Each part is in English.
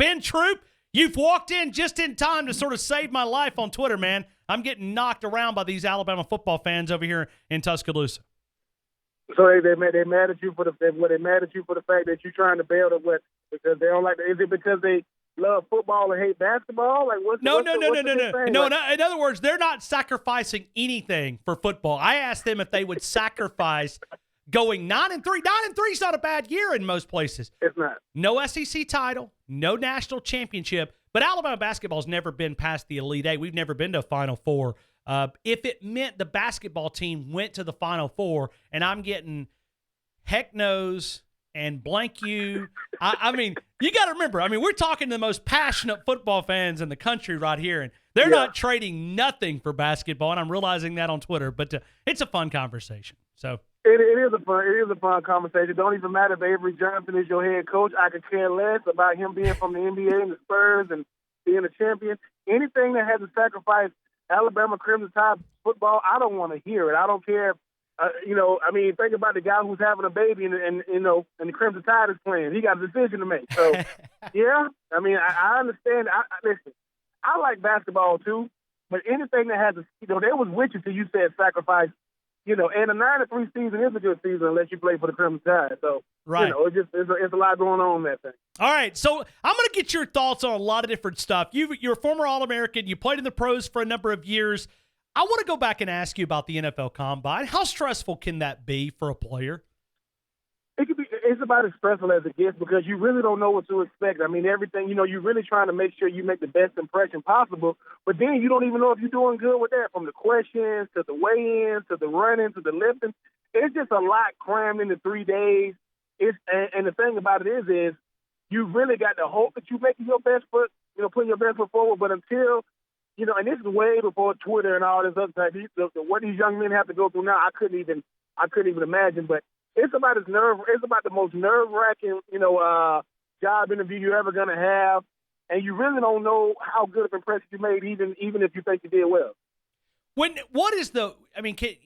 Ben Troupe, you've walked in just in time to sort of save my life on Twitter, man. I'm getting knocked around by these Alabama football fans over here in Tuscaloosa. So they mad at you for the fact that you're trying to bail to what, because they don't like is it because they love football and hate basketball? Like No. In other words, they're not sacrificing anything for football. I asked them if they would sacrifice going 9-3. 9-3 is not a bad year in most places. It's not. No SEC title, no national championship, but Alabama basketball's never been past the Elite Eight. We've never been to a Final Four. If it meant the basketball team went to the Final Four, and I'm getting heck no's and blank you. I mean, you got to remember, we're talking to the most passionate football fans in the country right here, and they're not trading nothing for basketball, and I'm realizing that on Twitter, but it's a fun conversation. So it is a fun conversation. Don't even matter if Avery Johnson is your head coach. I could care less about him being from the NBA and the Spurs and being a champion. Anything that has to sacrifice Alabama Crimson Tide football, I don't want to hear it. I don't care. Think about the guy who's having a baby and the Crimson Tide is playing. He got a decision to make. So, yeah, I understand. Listen, I like basketball too, but anything that has there was witches till you said sacrifice. And a 9-3 season is a good season unless you play for the Crimson Tide. So, right. It's a lot going on in that thing. All right, so I'm going to get your thoughts on a lot of different stuff. You're a former All-American. You played in the pros for a number of years. I want to go back and ask you about the NFL Combine. How stressful can that be for a player? It's about as stressful as it gets because you really don't know what to expect. Everything, you're really trying to make sure you make the best impression possible, but then you don't even know if you're doing good with that, from the questions to the weigh-ins to the running to the lifting. It's just a lot crammed into 3 days. And the thing about it is you really got to hope that you're making your best foot, putting your best foot forward, but until, and this is way before Twitter and all this other stuff, what these young men have to go through now, I couldn't even imagine, but it's about the most nerve-wracking, job interview you're ever going to have, and you really don't know how good of an impression you made, even if you think you did well.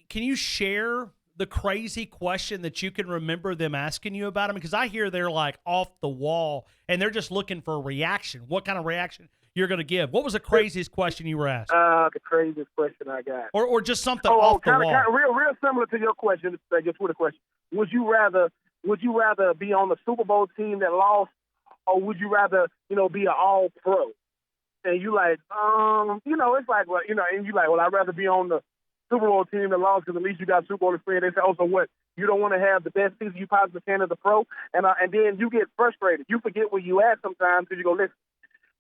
Can you share the crazy question that you can remember them asking you about them? Because I hear they're like off the wall, and they're just looking for a reaction. What kind of reaction you're going to give? What was the craziest question you were asked? The craziest question I got. Or just something off the wall. Real similar to your question, your Twitter question. Would you rather be on the Super Bowl team that lost, or would you rather, be an all-pro? And you like, it's like, well, and you like, well, I'd rather be on the Super Bowl team that lost because at least you got Super Bowl experience. They say, oh, so what? You don't want to have the best season you possibly can as a pro? And then you get frustrated. You forget where you at sometimes because you go, listen,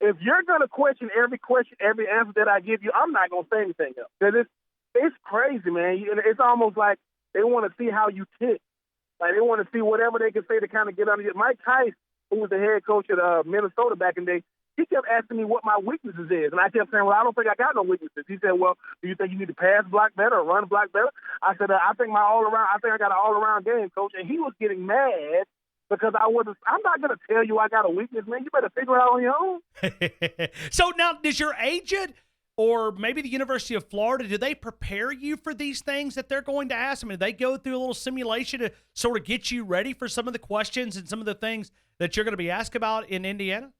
if you're going to question, every answer that I give you, I'm not going to say anything else. Because it's crazy, man. It's almost like they want to see how you tick. Like they want to see whatever they can say to kind of get under you. Mike Tice, who was the head coach at Minnesota back in the day, he kept asking me what my weaknesses is. And I kept saying, well, I don't think I got no weaknesses. He said, well, do you think you need to pass block better or run block better? I said, I think I got an all-around game, coach. And he was getting mad because I'm not going to tell you I got a weakness, man. You better figure it out on your own. So now, does your agent or maybe the University of Florida, do they prepare you for these things that they're going to ask? Do they go through a little simulation to sort of get you ready for some of the questions and some of the things that you're going to be asked about in Indiana?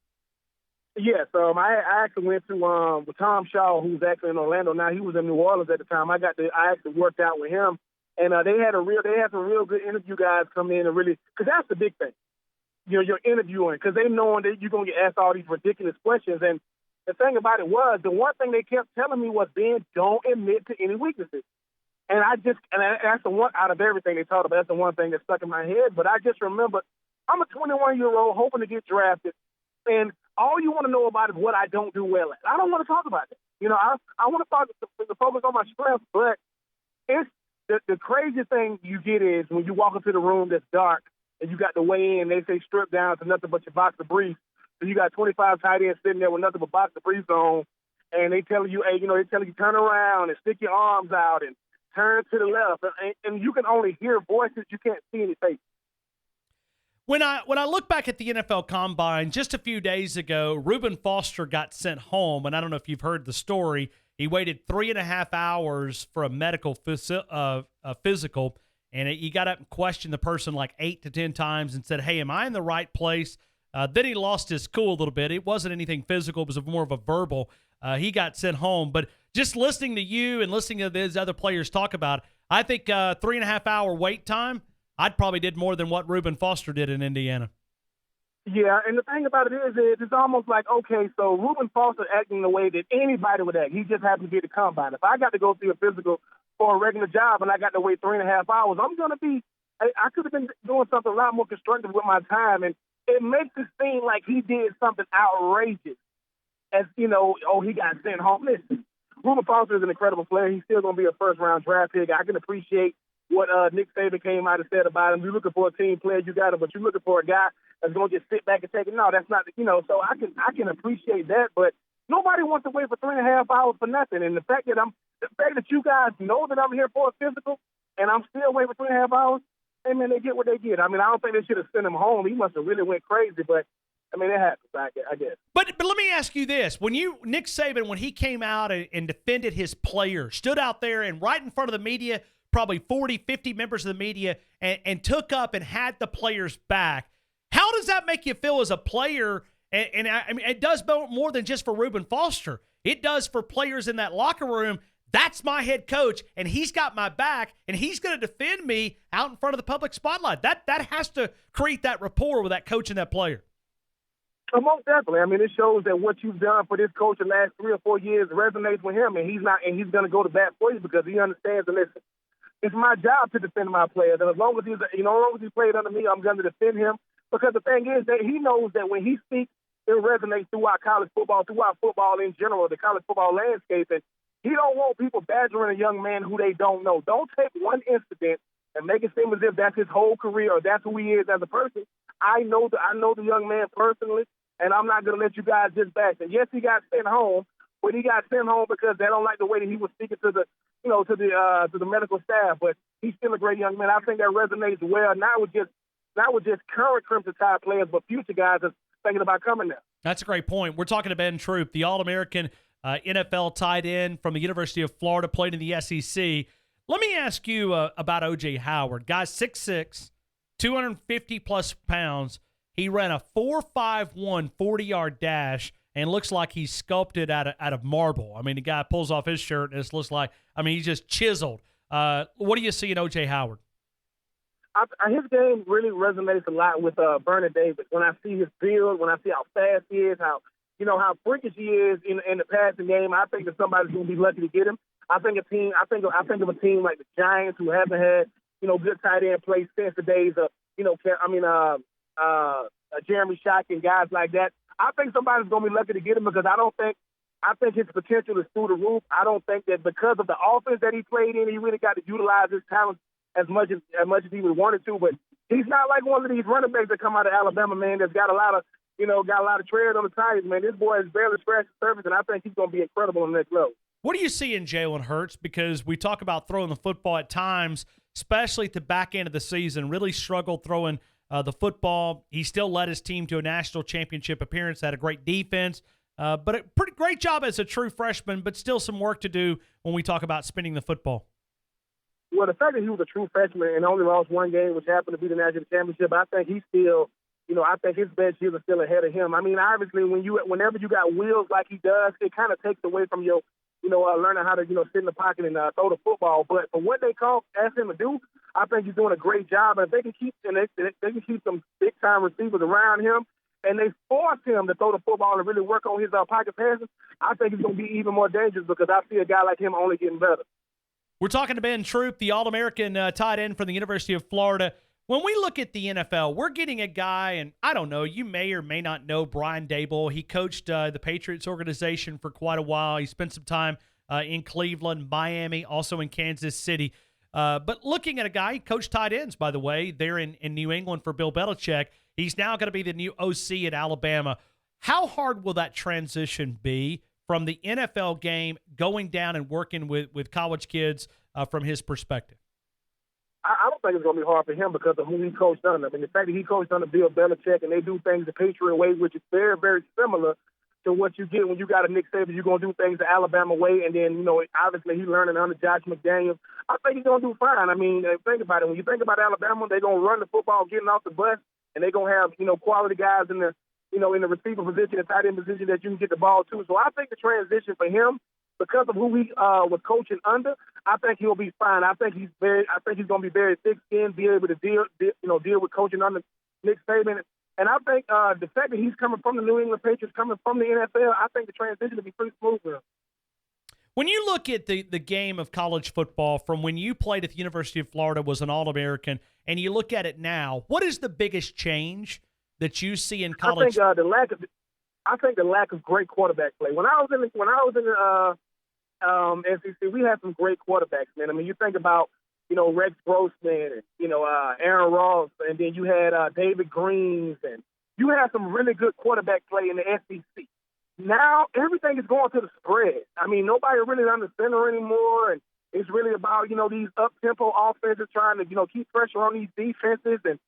Yes, I actually went to with Tom Shaw, who's actually in Orlando now. He was in New Orleans at the time. I actually worked out with him, and they had some real good interview guys come in and really, because that's the big thing, you're interviewing because they knowing that you're gonna get asked all these ridiculous questions. And the thing about it was, the one thing they kept telling me was, Ben, don't admit to any weaknesses. And that's the one out of everything they talked about. That's the one thing that stuck in my head. But I just remember, I'm a 21-year-old hoping to get drafted, and all you want to know about is what I don't do well at. I don't want to talk about it. I want to focus on my strengths, but it's the crazy thing you get is when you walk into the room that's dark and you got to weigh in, they say strip down to nothing but your boxer briefs. So you got 25 tight ends sitting there with nothing but boxer briefs on, and they telling you, hey, they telling you turn around and stick your arms out and turn to the left, and you can only hear voices, you can't see any faces. When I look back at the NFL Combine, just a few days ago, Reuben Foster got sent home, and I don't know if you've heard the story. He waited 3.5 hours for a medical physical, and he got up and questioned the person like 8 to 10 times and said, hey, am I in the right place? Then he lost his cool a little bit. It wasn't anything physical. It was more of a verbal. He got sent home. But just listening to you and listening to these other players talk about it, I think 3.5 hour wait time, I'd probably did more than what Reuben Foster did in Indiana. Yeah, and the thing about it is it's almost like, okay, so Reuben Foster acting the way that anybody would act. He just happened to be at the combine. If I got to go see a physical for a regular job and I got to wait 3.5 hours, I'm going to be – I could have been doing something a lot more constructive with my time, and it makes it seem like he did something outrageous as, you know, oh, he got sent home. Listen, Reuben Foster is an incredible player. He's still going to be a first-round draft pick. I can appreciate what Nick Saban came out and said about him. You're looking for a team player, you got him, but you're looking for a guy that's going to just sit back and take it. No, that's not, you know, so I can appreciate that, but nobody wants to wait for 3.5 hours for nothing. And the fact that you guys know that I'm here for a physical and I'm still waiting for 3.5 hours, hey, man, they get what they get. I mean, I don't think they should have sent him home. He must have really went crazy, but I mean, it happens, I guess. But let me ask you this. Nick Saban, when he came out and defended his players, stood out there and right in front of the media, probably 40, 50 members of the media, and took up and had the players back, how does that make you feel as a player? And I mean, it does more than just for Reuben Foster. It does for players in that locker room. That's my head coach, and he's got my back, and he's going to defend me out in front of the public spotlight. That has to create that rapport with that coach and that player. Most definitely. I mean, it shows that what you've done for this coach the last 3 or 4 years resonates with him, and he's going to go to bat for you because he understands. And listen, it's my job to defend my players, and as long as he played under me, I'm going to defend him. Because the thing is that he knows that when he speaks, it resonates throughout college football, throughout football in general, the college football landscape, and he don't want people badgering a young man who they don't know. Don't take one incident and make it seem as if that's his whole career or that's who he is as a person. I know the young man personally, and I'm not going to let you guys just bash him. Yes, he got sent home, but he got sent home because they don't like the way that he was speaking to the medical staff. But he's still a great young man. I think that resonates well, not with just current Crimson Tide players, but future guys that's thinking about coming there. That's a great point. We're talking to Ben Troupe, the All-American NFL tight end from the University of Florida, played in the SEC. Let me ask you about O.J. Howard. Guy's 6'6", 250-plus pounds. He ran a 4.51 40-yard dash and looks like he's sculpted out of marble. I mean, the guy pulls off his shirt and it looks like, I mean, he's just chiseled. What do you see in O.J. Howard? His game really resonates a lot with Vernon Davis. When I see his build, when I see how fast he is, how freakish he is in the passing game, I think that somebody's going to be lucky to get him. I think of a team like the Giants who haven't had good tight end play since the days of Jeremy Shock and guys like that. I think somebody's going to be lucky to get him because I think his potential is through the roof. I don't think that because of the offense that he played in, he really got to utilize his talent as much as he would wanted to. But he's not like one of these running backs that come out of Alabama, man, that's got a lot of tread on the tires, man. This boy has barely scratched the surface, and I think he's going to be incredible on the next level. What do you see in Jalen Hurts? Because we talk about throwing the football at times, especially at the back end of the season, really struggled throwing the football. He still led his team to a national championship appearance, had a great defense, but a pretty great job as a true freshman, but still some work to do when we talk about spinning the football. Well, the fact that he was a true freshman and only lost one game, which happened to be the national championship, I think he's still, I think his best years are still ahead of him. I mean, obviously, whenever you got wheels like he does, it kind of takes away from your, learning how to, sit in the pocket and throw the football. But for what they ask him to do, I think he's doing a great job. And if they can keep some big time receivers around him, and they force him to throw the football and really work on his pocket passes, I think he's going to be even more dangerous because I see a guy like him only getting better. We're talking to Ben Troupe, the All-American tight end from the University of Florida. When we look at the NFL, we're getting a guy, and I don't know, you may or may not know Brian Daboll. He coached the Patriots organization for quite a while. He spent some time in Cleveland, Miami, also in Kansas City. But looking at a guy, he coached tight ends, by the way, there in New England for Bill Belichick. He's now going to be the new OC at Alabama. How hard will that transition be from the NFL game going down and working with college kids from his perspective? I don't think it's going to be hard for him because of who he coached under. I mean, the fact that he coached under Bill Belichick and they do things the Patriot way, which is very, very similar to what you get when you got a Nick Saban. You're going to do things the Alabama way, and then, obviously he's learning under Josh McDaniels. I think he's going to do fine. I mean, think about it. When you think about Alabama, they're going to run the football getting off the bus, and they're going to have, quality guys in the in the receiver position, the tight end position that you can get the ball to. So I think the transition for him, because of who he was coaching under, I think he'll be fine. I think he's going to be very thick-skinned, be able to deal with coaching under Nick Saban. And I think the fact that he's coming from the New England Patriots, coming from the NFL, I think the transition will be pretty smooth for him. When you look at the game of college football from when you played at the University of Florida, was an All-American, and you look at it now, what is the biggest change that you see in college? I think the lack of great quarterback play. When I was in the SEC, we had some great quarterbacks, man. I mean, you think about Rex Grossman and Aaron Ross, and then you had David Greens, and you had some really good quarterback play in the SEC. Now everything is going to the spread. I mean, nobody really under center anymore, and it's really about these up-tempo offenses trying to keep pressure on these defenses. And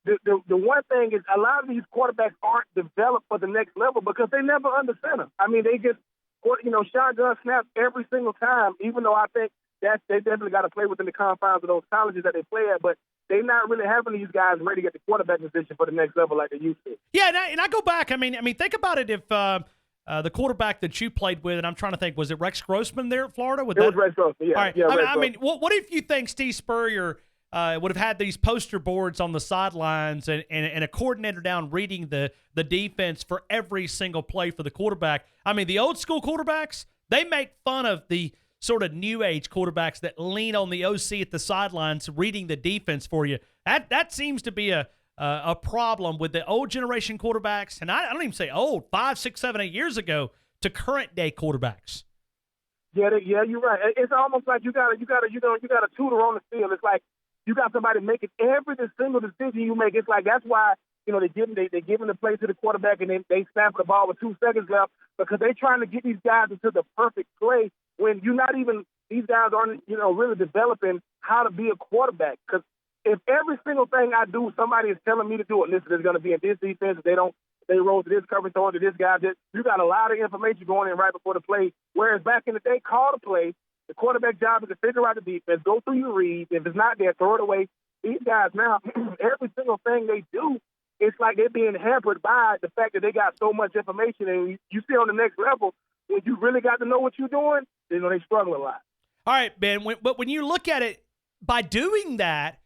the one thing is, a lot of these quarterbacks aren't developed for the next level because they never under center. I mean, they just shotgun snaps every single time. Even though I think that they definitely got to play within the confines of those colleges that they play at, but they're not really having these guys ready to get the quarterback position for the next level like they used to. Yeah, and I go back. I mean, think about it. If the quarterback that you played with, and I'm trying to think, was it Rex Grossman there at Florida? It was Rex Grossman, yeah. All right. Yeah, I mean, what if you think Steve Spurrier would have had these poster boards on the sidelines and a coordinator down reading the defense for every single play for the quarterback? I mean, the old school quarterbacks, they make fun of the sort of new age quarterbacks that lean on the OC at the sidelines reading the defense for you. That seems to be a problem with the old generation quarterbacks, and I don't even say old, 5, 6, 7, 8 years ago to current day quarterbacks. Yeah, you're right. It's almost like you got a tutor on the field. It's like you got somebody making every single decision you make. It's like that's why they give them the play to the quarterback and then they snap the ball with 2 seconds left because they're trying to get these guys into the perfect play when these guys aren't really developing how to be a quarterback. Because if every single thing I do, somebody is telling me to do it, listen, it's going to be in this defense. They roll to this coverage, throw to this guy. You got a lot of information going in right before the play. Whereas back in the day, call the play. The quarterback job is to figure out the defense, go through your reads. If it's not there, throw it away. These guys now, every single thing they do, it's like they're being hampered by the fact that they got so much information. And you see on the next level, when you really got to know what you're doing, they struggle a lot. All right, Ben, but when you look at it, by doing that,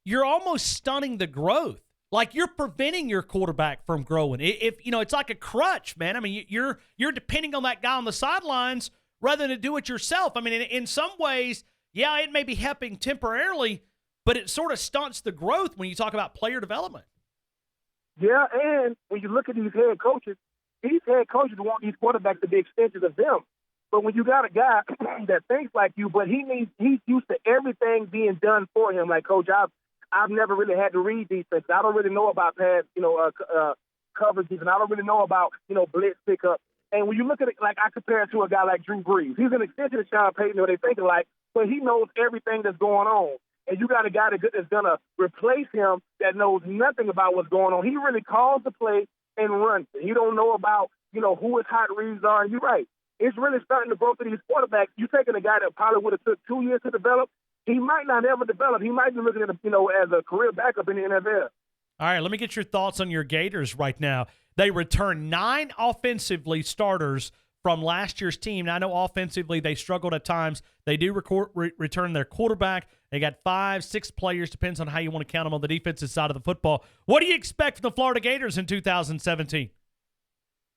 you're almost stunning the growth. Like you're preventing your quarterback from growing. It's like a crutch, man. I mean, you're depending on that guy on the sidelines rather than do it yourself. I mean, in some ways, yeah, it may be helping temporarily, but it sort of stunts the growth when you talk about player development. Yeah, and when you look at these head coaches want these quarterbacks to be extensions of them. But when you got a guy that thinks like you, but he's used to everything being done for him. Like, Coach, I've never really had to read defense. I don't really know about pass, coverages, and I don't really know about, blitz pickup. And when you look at it, like I compare it to a guy like Drew Brees. He's an extension of Sean Payton, what they thinking like, but he knows everything that's going on. And you got a guy that's going to replace him that knows nothing about what's going on. He really calls the play and runs it. He don't know about, who his hot reads are. And you're right. It's really starting to grow for these quarterbacks. You're taking a guy that probably would have took 2 years to develop. He might not ever develop. He might be looking at him, as a career backup in the NFL. All right, let me get your thoughts on your Gators right now. They returned 9 offensively starters from last year's team. Now, I know offensively they struggled at times. They do return their quarterback. They got 5, 6 players, depends on how you want to count them on the defensive side of the football. What do you expect from the Florida Gators in 2017?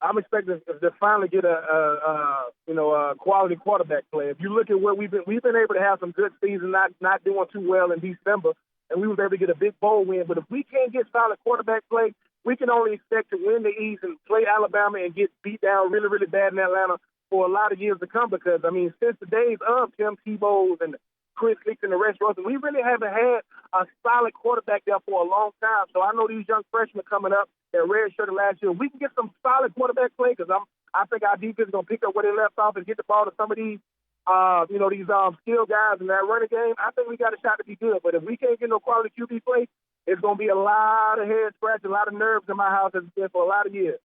I'm expecting to finally get a quality quarterback play. If you look at what we've been able to have some good seasons, not doing too well in December, and we were able to get a big bowl win. But if we can't get solid quarterback play, we can only expect to win the East and play Alabama and get beat down really, really bad in Atlanta for a lot of years to come. Because, since the days of Tim Tebow's and Chris Leak and the rest of us, we really haven't had a solid quarterback there for a long time. So I know these young freshmen coming up that redshirted last year, we can get some solid quarterback play because I think our defense is going to pick up where they left off and get the ball to some of these, skill guys in that running game. I think we got a shot to be good. But if we can't get no quality QB play, it's going to be a lot of head scratch, a lot of nerves in my house as it's been for a lot of years.